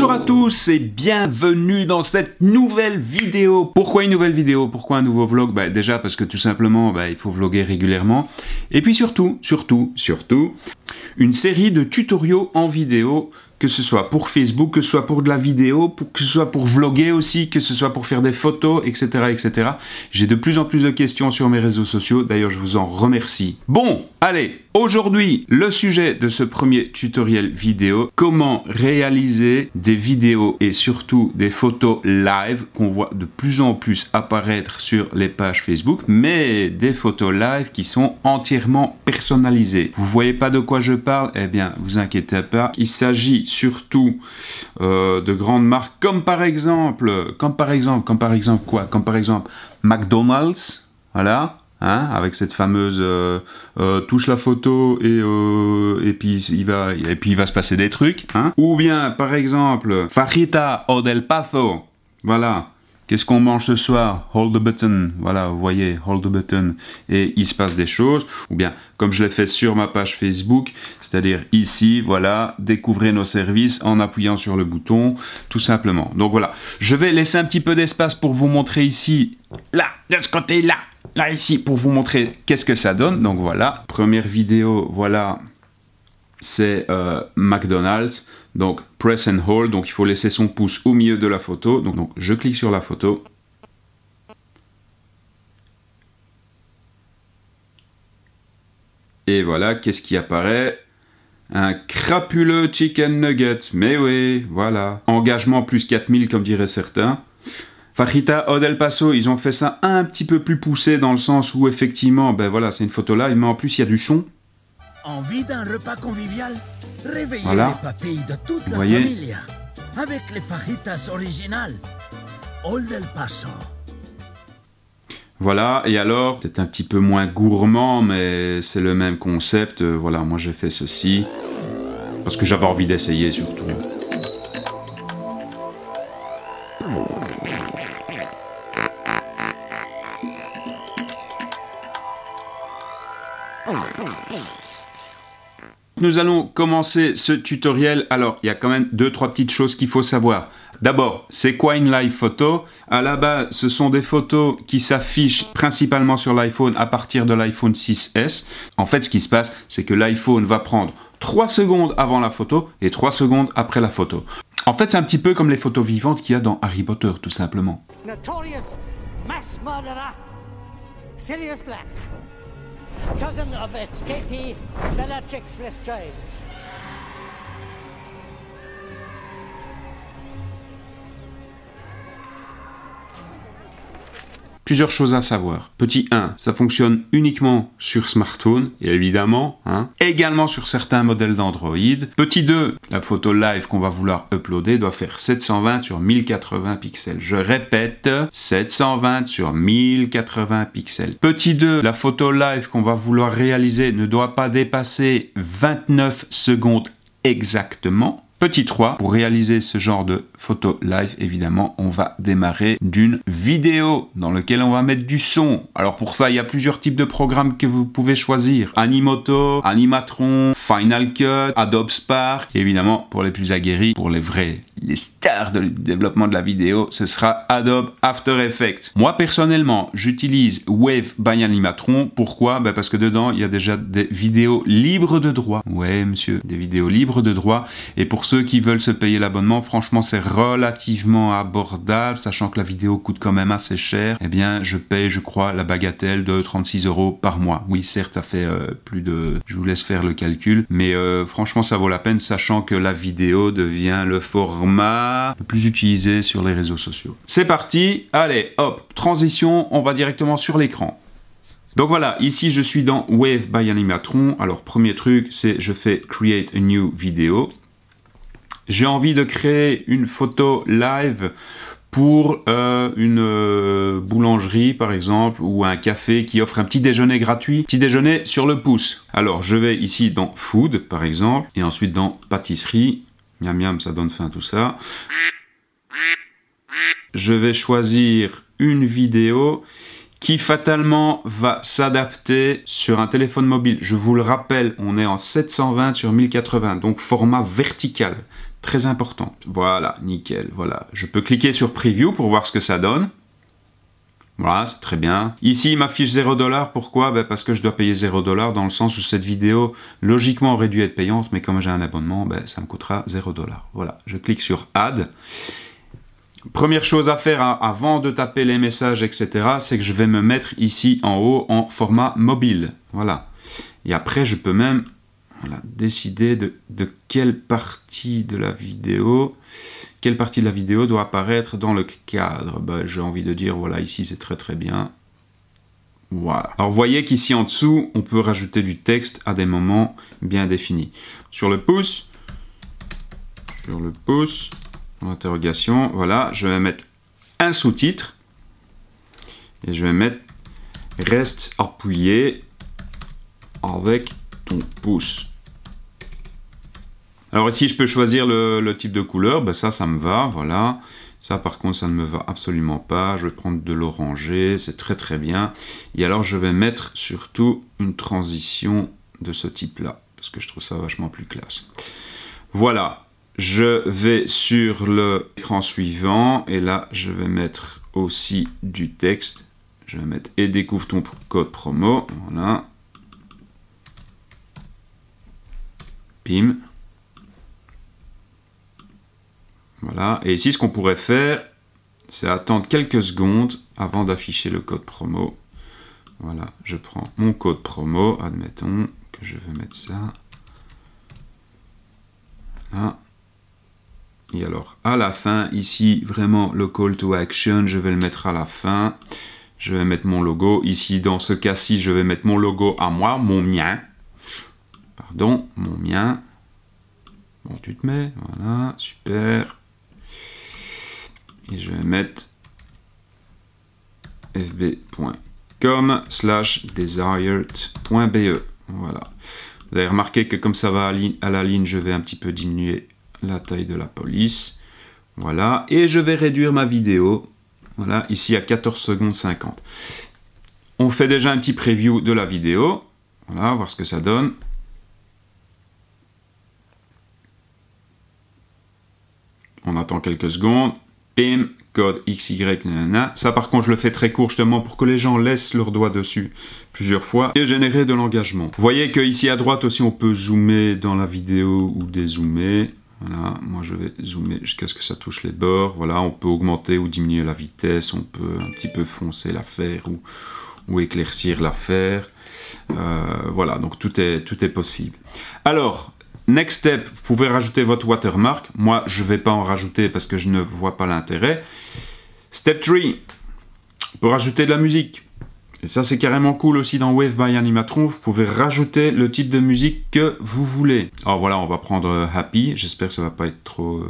Bonjour à tous et bienvenue dans cette nouvelle vidéo. Pourquoi une nouvelle vidéo? Pourquoi un nouveau vlog? Déjà parce que tout simplement il faut vlogger régulièrement. Et puis surtout, une série de tutoriaux en vidéo, que ce soit pour Facebook, que ce soit pour de la vidéo, que ce soit pour vlogger aussi, que ce soit pour faire des photos, etc. etc. J'ai de plus en plus de questions sur mes réseaux sociaux, d'ailleurs je vous en remercie. Bon, allez, aujourd'hui, le sujet de ce premier tutoriel vidéo, comment réaliser des vidéos et surtout des photos live qu'on voit de plus en plus apparaître sur les pages Facebook, mais des photos live qui sont entièrement personnalisées. Vous voyez pas de quoi je parle? Eh bien, vous inquiétez pas, il s'agit surtout de grandes marques comme par exemple McDonald's, voilà, hein, avec cette fameuse touche la photo et puis il va se passer des trucs, hein. Ou bien par exemple Fajita del Paso, voilà. Qu'est-ce qu'on mange ce soir? Hold the button. Voilà, vous voyez, hold the button. Et il se passe des choses. Ou bien, comme je l'ai fait sur ma page Facebook, c'est-à-dire ici, voilà, découvrez nos services en appuyant sur le bouton, tout simplement. Donc voilà, je vais laisser un petit peu d'espace pour vous montrer ici, là, de ce côté-là, là, ici, pour vous montrer qu'est-ce que ça donne. Donc voilà, première vidéo, voilà, c'est McDonald's. Donc, press and hold, donc il faut laisser son pouce au milieu de la photo. Donc je clique sur la photo. Et voilà, qu'est-ce qui apparaît? Un crapuleux chicken nugget. Mais oui, voilà. Engagement plus 4000, comme diraient certains. Fajita del Paso, ils ont fait ça un petit peu plus poussé dans le sens où, effectivement, voilà, c'est une photo live, mais en plus, il y a du son. Envie d'un repas convivial? Réveillez voilà. les papilles de toute la voyez famille avec les fajitas originales Old El Paso. Voilà, et alors, c'est un petit peu moins gourmand, mais c'est le même concept. Voilà, moi j'ai fait ceci, parce que j'avais envie d'essayer surtout. Nous allons commencer ce tutoriel. Alors, il y a quand même 2-3 petites choses qu'il faut savoir. D'abord, c'est quoi une live photo? À la base, ce sont des photos qui s'affichent principalement sur l'iPhone à partir de l'iPhone 6S. En fait, ce qui se passe, c'est que l'iPhone va prendre 3 secondes avant la photo et 3 secondes après la photo. En fait, c'est un petit peu comme les photos vivantes qu'il y a dans Harry Potter, tout simplement. Notorious mass murderer, Sirius Black. Cousin of escapee Bellatrix Lestrange. Plusieurs choses à savoir. Petit 1, ça fonctionne uniquement sur smartphone, et évidemment, hein, également sur certains modèles d'Android. Petit 2, la photo live qu'on va vouloir uploader doit faire 720 sur 1080 pixels. Je répète, 720 sur 1080 pixels. Petit 2, la photo live qu'on va vouloir réaliser ne doit pas dépasser 29 secondes exactement. Petit 3, pour réaliser ce genre de photo live, évidemment, on va démarrer d'une vidéo dans laquelle on va mettre du son. Alors pour ça, il y a plusieurs types de programmes que vous pouvez choisir. Animoto, Animatron, Final Cut, Adobe Spark. Et évidemment, pour les plus aguerris, pour les vrais, les stars du développement de la vidéo, ce sera Adobe After Effects. Moi, personnellement, j'utilise Wave by Animatron. Pourquoi? Parce que dedans, il y a déjà des vidéos libres de droit. Ouais, monsieur, des vidéos libres de droit. Et pour ceux qui veulent se payer l'abonnement, franchement, c'est relativement abordable, sachant que la vidéo coûte quand même assez cher. Eh bien, je paye, je crois, la bagatelle de 36 € par mois. Oui, certes, ça fait plus de... Je vous laisse faire le calcul, mais franchement, ça vaut la peine, sachant que la vidéo devient le format le plus utilisé sur les réseaux sociaux. C'est parti, allez, hop, transition, on va directement sur l'écran. Donc voilà, ici je suis dans Wave by Animatron. Alors, premier truc, c'est je fais Create a New Video. J'ai envie de créer une photo live pour une boulangerie par exemple ou un café qui offre un petit déjeuner gratuit, petit déjeuner sur le pouce. Alors je vais ici dans Food par exemple et ensuite dans Pâtisserie, miam miam ça donne faim tout ça. Je vais choisir une vidéo qui fatalement va s'adapter sur un téléphone mobile. Je vous le rappelle, on est en 720 sur 1080, donc format vertical. très importante. Voilà, nickel, voilà. Je peux cliquer sur Preview pour voir ce que ça donne. Voilà, c'est très bien. Ici, il m'affiche 0$. Pourquoi? Ben parce que je dois payer 0$ dans le sens où cette vidéo, logiquement, aurait dû être payante, mais comme j'ai un abonnement, ben, ça me coûtera 0$. Voilà, je clique sur Add. Première chose à faire avant de taper les messages, etc., c'est que je vais me mettre ici en haut en format mobile. Voilà. Et après, je peux même décider de quelle partie de la vidéo doit apparaître dans le cadre. Ben, j'ai envie de dire, voilà, ici c'est très très bien. Voilà. Alors vous voyez qu'ici en dessous, on peut rajouter du texte à des moments bien définis. Sur le pouce, interrogation, voilà, je vais mettre un sous-titre et je vais mettre reste appuyé avec ton pouce. Alors ici, je peux choisir le type de couleur. Ben ça me va, voilà. Ça, par contre, ça ne me va absolument pas. Je vais prendre de l'orangé, c'est très très bien. Et alors, je vais mettre surtout une transition de ce type-là, parce que je trouve ça vachement plus classe. Voilà, je vais sur l'écran suivant, et là, je vais mettre aussi du texte. Je vais mettre « Et découvre ton code promo ». Voilà. Pim. Voilà, et ici ce qu'on pourrait faire, c'est attendre quelques secondes avant d'afficher le code promo. Voilà, je prends mon code promo, admettons que je vais mettre ça. Là. Et alors, à la fin, ici, vraiment le call to action, je vais le mettre à la fin. Je vais mettre mon logo. Ici, dans ce cas-ci, je vais mettre mon logo à moi, mon mien. Pardon, mon mien. Bon, tu te mets, voilà, super. Et je vais mettre fb.com/desired.be. Voilà. Vous avez remarqué que comme ça va à la ligne, je vais un petit peu diminuer la taille de la police. Voilà. Et je vais réduire ma vidéo. Voilà, ici à 14 secondes 50. On fait déjà un petit preview de la vidéo. Voilà, voir ce que ça donne. On attend quelques secondes. Bim, code XY, nanana. Ça par contre je le fais très court justement pour que les gens laissent leur doigt dessus plusieurs fois et générer de l'engagement. Vous voyez qu'ici à droite aussi on peut zoomer dans la vidéo ou dézoomer. Voilà, moi je vais zoomer jusqu'à ce que ça touche les bords. Voilà, on peut augmenter ou diminuer la vitesse, on peut un petit peu foncer l'affaire ou éclaircir l'affaire. Voilà, donc tout est possible. Alors, next step, vous pouvez rajouter votre watermark. Moi, je ne vais pas en rajouter parce que je ne vois pas l'intérêt. Step 3, on peut rajouter de la musique. Et ça, c'est carrément cool aussi dans Wave by Animatron. Vous pouvez rajouter le type de musique que vous voulez. Alors voilà, on va prendre Happy. J'espère que ça ne va pas être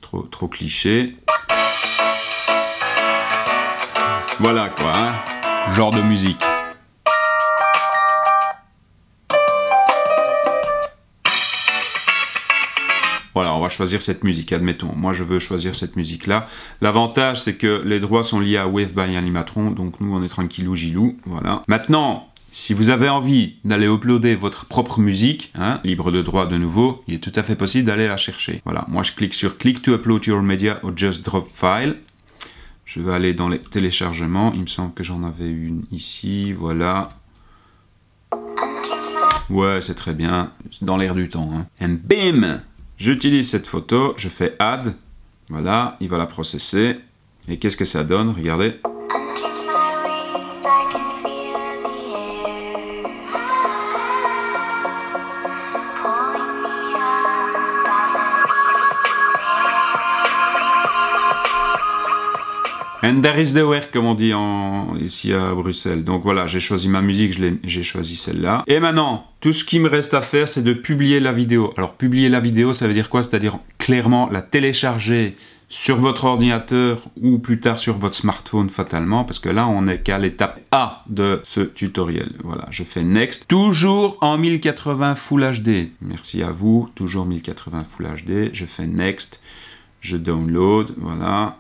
trop cliché. Voilà quoi, hein, genre de musique. Voilà, on va choisir cette musique, admettons. Moi, je veux choisir cette musique-là. L'avantage, c'est que les droits sont liés à Wave by Animatron, donc nous, on est tranquillou gilou, voilà. Maintenant, si vous avez envie d'aller uploader votre propre musique, hein, libre de droit de nouveau, il est tout à fait possible d'aller la chercher. Voilà, moi, je clique sur Click to upload your media or just drop file. Je vais aller dans les téléchargements. Il me semble que j'en avais une ici, voilà. Ouais, c'est très bien, dans l'air du temps. Hein. And bim! J'utilise cette photo, je fais Add, voilà, il va la processer. Et qu'est-ce que ça donne? Regardez. And there is the work, comme on dit ici à Bruxelles. Donc voilà, j'ai choisi ma musique, j'ai choisi celle-là. Et maintenant, tout ce qui me reste à faire, c'est de publier la vidéo. Alors, publier la vidéo, ça veut dire quoi? C'est-à-dire, clairement, la télécharger sur votre ordinateur ou plus tard sur votre smartphone, fatalement, parce que là, on n'est qu'à l'étape A de ce tutoriel. Voilà, je fais Next. Toujours en 1080 Full HD. Merci à vous, toujours 1080 Full HD. Je fais Next. Je download, voilà.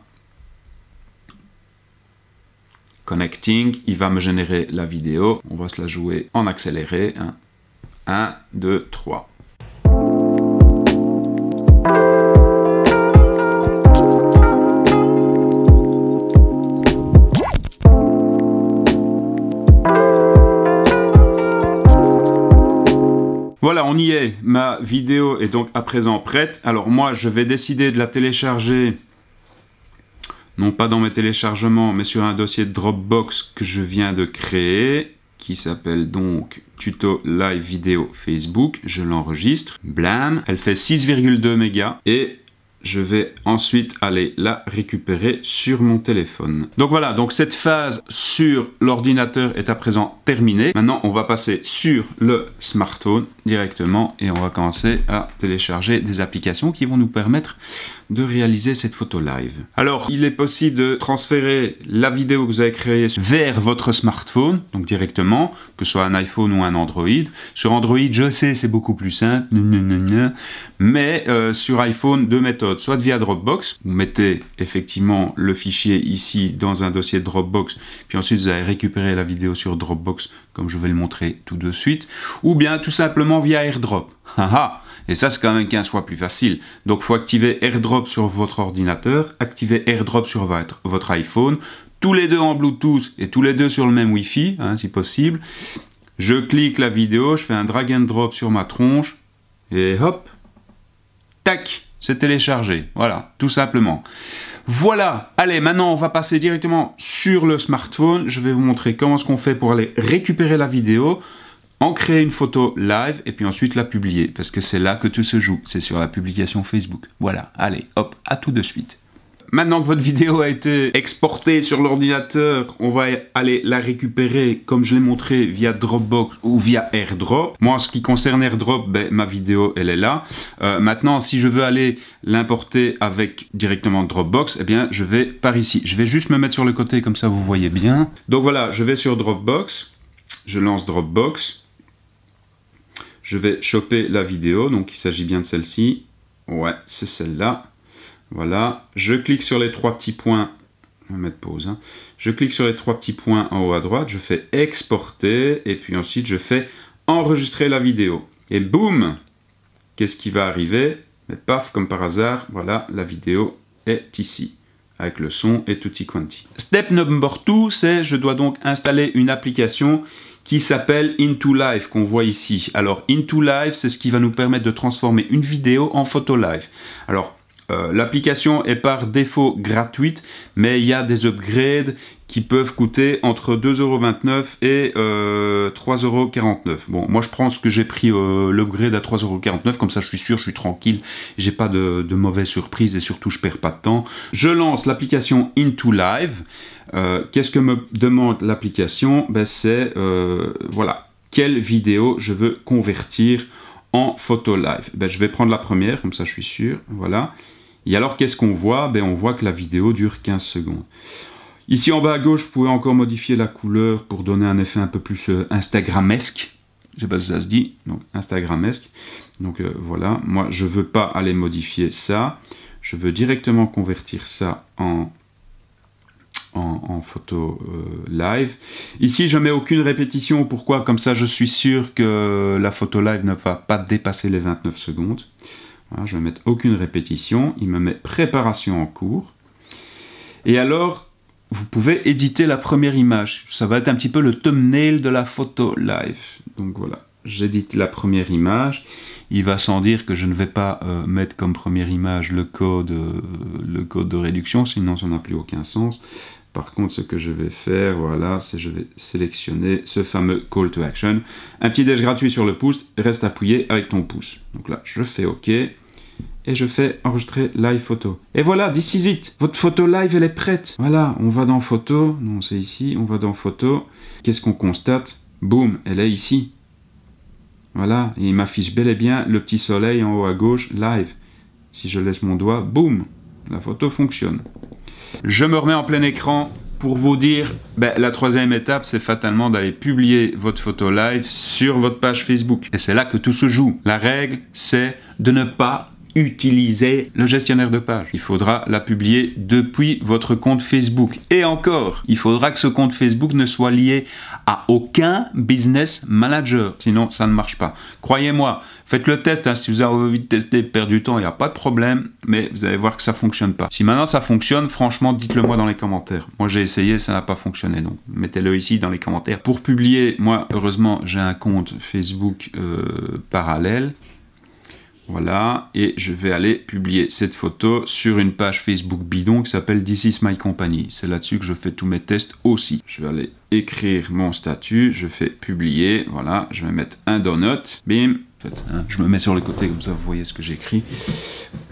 Connecting, il va me générer la vidéo. On va se la jouer en accéléré. 1, 2, 3. Voilà, on y est. Ma vidéo est donc à présent prête. Alors moi, je vais décider de la télécharger, non pas dans mes téléchargements, mais sur un dossier de Dropbox que je viens de créer, qui s'appelle donc Tuto Live Vidéo Facebook. Je l'enregistre. Blam. Elle fait 6,2 mégas et je vais ensuite aller la récupérer sur mon téléphone. Donc voilà, donc cette phase sur l'ordinateur est à présent terminée. Maintenant, on va passer sur le smartphone directement et on va commencer à télécharger des applications qui vont nous permettre de réaliser cette photo live. Alors, il est possible de transférer la vidéo que vous avez créée vers votre smartphone, donc directement, que ce soit un iPhone ou un Android. Sur Android, je sais, c'est beaucoup plus simple, mais sur iPhone, deux méthodes. Soit via Dropbox, vous mettez effectivement le fichier ici dans un dossier Dropbox, puis ensuite vous allez récupérer la vidéo sur Dropbox, comme je vais le montrer tout de suite, ou bien tout simplement via AirDrop. Et ça, c'est quand même 15 fois plus facile. Donc, il faut activer AirDrop sur votre ordinateur, activer AirDrop sur votre iPhone, tous les deux en Bluetooth et tous les deux sur le même Wi-Fi, hein, si possible. Je clique la vidéo, je fais un drag and drop sur ma tronche, et hop, tac, c'est téléchargé. Voilà, tout simplement. Voilà, allez, maintenant on va passer directement sur le smartphone. Je vais vous montrer comment est-ce qu'on fait pour aller récupérer la vidéo, en créer une photo live et puis ensuite la publier, parce que c'est là que tout se joue, c'est sur la publication Facebook. Voilà, allez, hop, à tout de suite. Maintenant que votre vidéo a été exportée sur l'ordinateur, on va aller la récupérer, comme je l'ai montré, via Dropbox ou via AirDrop. Moi, en ce qui concerne AirDrop, ma vidéo, elle est là. Maintenant, si je veux aller l'importer avec directement Dropbox, eh bien, je vais par ici. Je vais juste me mettre sur le côté, comme ça vous voyez bien. Donc voilà, je vais sur Dropbox, je lance Dropbox. Je vais choper la vidéo, donc il s'agit bien de celle-ci. Ouais, c'est celle-là. Voilà, je clique sur les trois petits points. Je vais mettre pause. Hein. Je clique sur les trois petits points en haut à droite. Je fais exporter et puis ensuite je fais enregistrer la vidéo. Et boum, qu'est-ce qui va arriver? Mais paf, comme par hasard, voilà, la vidéo est ici, avec le son et tutti quanti. Step number 2, c'est je dois donc installer une application qui s'appelle Into Live, qu'on voit ici. Alors, Into Live, c'est ce qui va nous permettre de transformer une vidéo en photo live. Alors, l'application est par défaut gratuite, mais il y a des upgrades qui peuvent coûter entre 2,29 € et 3,49 €. Bon, moi je pense que j'ai pris l'upgrade à 3,49 €, comme ça je suis sûr, je suis tranquille, j'ai pas de mauvaises surprises et surtout je perds pas de temps. Je lance l'application Into Live. Qu'est-ce que me demande l'application? C'est, voilà, quelle vidéo je veux convertir en photo live. Je vais prendre la première, comme ça je suis sûr, voilà. Et alors, qu'est-ce qu'on voit? On voit que la vidéo dure 15 secondes. Ici, en bas à gauche, vous pouvez encore modifier la couleur pour donner un effet un peu plus Instagramesque. Je ne sais pas si ça se dit, donc Instagramesque. Donc voilà, moi, je ne veux pas aller modifier ça. Je veux directement convertir ça en photo live. Ici, je mets aucune répétition. Pourquoi? Comme ça, je suis sûr que la photo live ne va pas dépasser les 29 secondes. Voilà, je vais mettre aucune répétition. Il me met préparation en cours. Et alors, vous pouvez éditer la première image. Ça va être un petit peu le thumbnail de la photo live. Donc voilà, j'édite la première image. Il va sans dire que je ne vais pas mettre comme première image le code de réduction, sinon ça n'a plus aucun sens. Par contre, ce que je vais faire, voilà, c'est je vais sélectionner ce fameux call to action. Un petit déj gratuit sur le pouce, reste appuyé avec ton pouce. Donc là, je fais OK et je fais enregistrer live photo. Et voilà, this is it. Votre photo live, elle est prête. Voilà, on va dans photo. Non, c'est ici, on va dans photo. Qu'est-ce qu'on constate? Boum, elle est ici. Voilà, et il m'affiche bel et bien le petit soleil en haut à gauche, live. Si je laisse mon doigt, boum, la photo fonctionne. Je me remets en plein écran pour vous dire, la troisième étape, c'est fatalement d'aller publier votre photo live sur votre page Facebook. Et c'est là que tout se joue. La règle, c'est de ne pas utilisez le gestionnaire de page. Il faudra la publier depuis votre compte Facebook. Et encore, il faudra que ce compte Facebook ne soit lié à aucun business manager. Sinon, ça ne marche pas. Croyez-moi, faites le test. Hein, si vous avez envie de tester, perdre du temps, il n'y a pas de problème. Mais vous allez voir que ça ne fonctionne pas. Si maintenant ça fonctionne, franchement, dites-le moi dans les commentaires. Moi, j'ai essayé, ça n'a pas fonctionné. Donc, mettez-le ici dans les commentaires. Pour publier, moi, heureusement, j'ai un compte Facebook parallèle. Voilà, et je vais aller publier cette photo sur une page Facebook bidon qui s'appelle This is my company. C'est là-dessus que je fais tous mes tests aussi. Je vais aller écrire mon statut, je fais publier, voilà, je vais mettre un donut, bim, en fait, hein, je me mets sur le côté comme ça vous voyez ce que j'écris,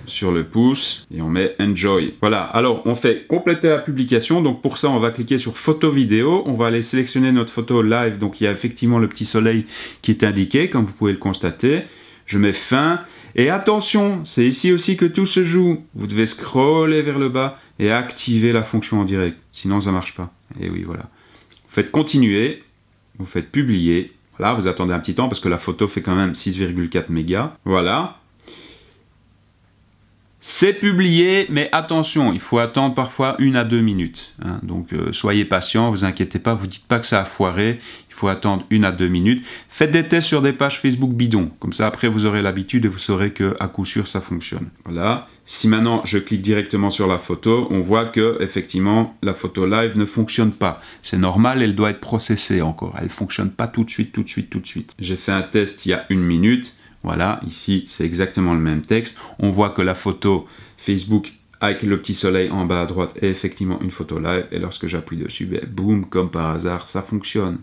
sur le pouce, et on met enjoy. Voilà, alors on fait compléter la publication, donc pour ça on va cliquer sur photo vidéo, on va aller sélectionner notre photo live, donc il y a effectivement le petit soleil qui est indiqué, comme vous pouvez le constater. Je mets fin, et attention, c'est ici aussi que tout se joue. Vous devez scroller vers le bas et activer la fonction en direct, sinon ça ne marche pas. Et oui, voilà. Vous faites continuer, vous faites publier. Voilà, vous attendez un petit temps parce que la photo fait quand même 6,4 mégas. Voilà. C'est publié, mais attention, il faut attendre parfois 1 à 2 minutes. Hein. Donc soyez patient, vous inquiétez pas, vous dites pas que ça a foiré. Il faut attendre 1 à 2 minutes. Faites des tests sur des pages Facebook bidon. Comme ça, après, vous aurez l'habitude et vous saurez qu'à coup sûr, ça fonctionne. Voilà. Si maintenant, je clique directement sur la photo, on voit que effectivement, la photo live ne fonctionne pas. C'est normal, elle doit être processée encore. Elle ne fonctionne pas tout de suite. J'ai fait un test il y a 1 minute. Voilà, ici, c'est exactement le même texte. On voit que la photo Facebook avec le petit soleil en bas à droite est effectivement une photo live. Et lorsque j'appuie dessus, ben, boum, comme par hasard, ça fonctionne.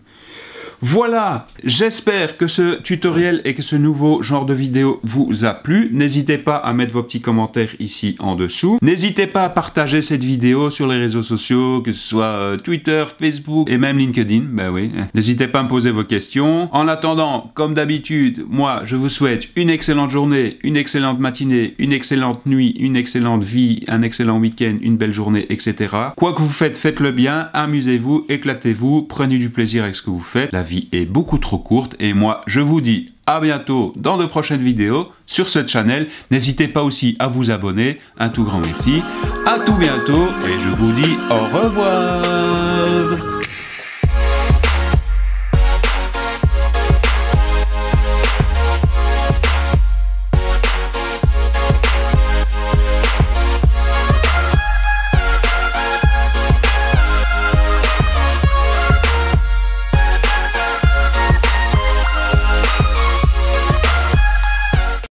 Voilà, j'espère que ce tutoriel et que ce nouveau genre de vidéo vous a plu. N'hésitez pas à mettre vos petits commentaires ici en dessous. N'hésitez pas à partager cette vidéo sur les réseaux sociaux, que ce soit Twitter, Facebook et même LinkedIn. Ben oui. N'hésitez pas à me poser vos questions. En attendant, comme d'habitude, moi, je vous souhaite une excellente journée, une excellente matinée, une excellente nuit, une excellente vie, un excellent week-end, une belle journée, etc. Quoi que vous faites, faites-le bien, amusez-vous, éclatez-vous, prenez du plaisir avec ce que vous faites. La vie est beaucoup trop courte et moi je vous dis à bientôt dans de prochaines vidéos sur cette chaîne. N'hésitez pas aussi à vous abonner. Un tout grand merci. À tout bientôt et je vous dis au revoir.